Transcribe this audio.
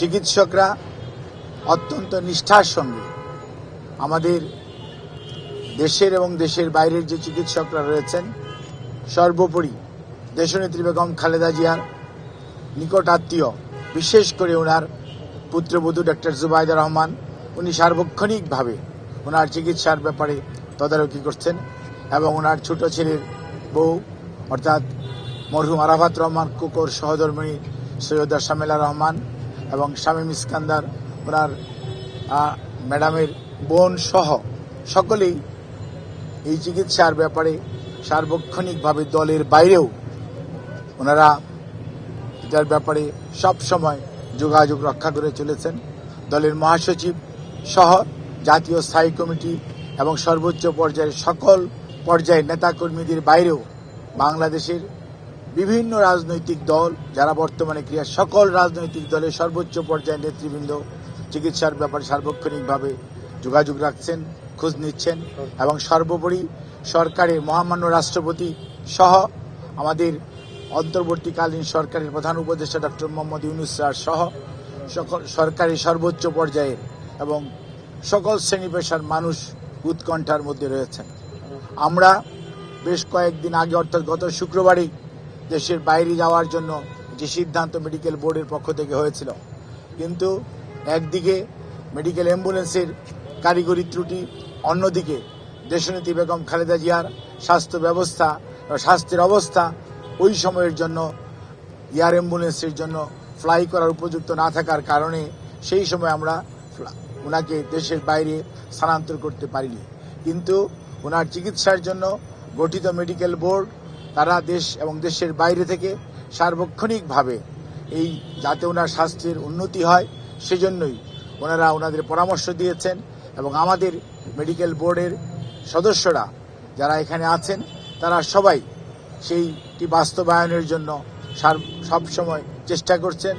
চিকিৎসকরা অত্যন্ত নিষ্ঠার সঙ্গে আমাদের দেশের এবং দেশের বাইরের যে চিকিৎসকরা রয়েছেন, সর্বোপরি দেশনেত্রী বেগম খালেদা জিয়ার নিকট আত্মীয়, বিশেষ করে ওনার পুত্রবধূ ডক্টর জুবাইদা রহমান, উনি সার্বক্ষণিকভাবে ওনার চিকিৎসার ব্যাপারে তদারকি করছেন এবং ওনার ছোট ছেলের বউ অর্থাৎ মরহুম আরাফাত রহমান কুকুর সহধর্মিণী সৈয়দা শামেলা রহমান এবং শামীম ইস্কান্দার ওনার ম্যাডামের বোন সহ সকলেই এই চিকিৎসার ব্যাপারে সার্বক্ষণিকভাবে দলের বাইরেও ওনারা এটার ব্যাপারে সব সময় যোগাযোগ রক্ষা করে চলেছেন। দলের মহাসচিব সহ জাতীয় স্থায়ী কমিটি এবং সর্বোচ্চ পর্যায়ের সকল পর্যায়ের নেতাকর্মীদের বাইরেও বাংলাদেশের বিভিন্ন রাজনৈতিক দল যারা বর্তমানে ক্রিয়া, সকল রাজনৈতিক দলের সর্বোচ্চ পর্যায়ের নেতৃবৃন্দ চিকিৎসার ব্যাপারে সার্বক্ষণিকভাবে যোগাযোগ রাখছেন, খোঁজ নিচ্ছেন এবং সর্বোপরি সরকারের মহামান্য রাষ্ট্রপতি সহ আমাদের অন্তর্বর্তীকালীন সরকারের প্রধান উপদেষ্টা ডক্টর মোহাম্মদ ইউনূস স্যার সহ সকল সরকারের সর্বোচ্চ পর্যায়ের এবং সকল শ্রেণী পেশার মানুষ উৎকণ্ঠার মধ্যে রয়েছেন। আমরা বেশ কয়েকদিন আগে অর্থাৎ গত শুক্রবারই দেশের বাইরে যাওয়ার জন্য যে সিদ্ধান্ত মেডিকেল বোর্ডের পক্ষ থেকে হয়েছিল, কিন্তু একদিকে মেডিকেল অ্যাম্বুলেন্সের কারিগরি ত্রুটি, অন্যদিকে দেশনেত্রী বেগম খালেদা জিয়ার স্বাস্থ্য ব্যবস্থা স্বাস্থ্যের অবস্থা ওই সময়ের জন্য এয়ার অ্যাম্বুলেন্সের জন্য ফ্লাই করার উপযুক্ত না থাকার কারণে সেই সময় আমরা ওনাকে দেশের বাইরে স্থানান্তর করতে পারিনি। কিন্তু ওনার চিকিৎসার জন্য গঠিত মেডিকেল বোর্ড তারা দেশ এবং দেশের বাইরে থেকে সার্বক্ষণিকভাবে এই যাতে ওনার স্বাস্থ্যের উন্নতি হয় সেজন্যই ওনারা ওনাদের পরামর্শ দিয়েছেন এবং আমাদের মেডিকেল বোর্ডের সদস্যরা যারা এখানে আছেন তারা সবাই সেইটি বাস্তবায়নের জন্য সব সময় চেষ্টা করছেন।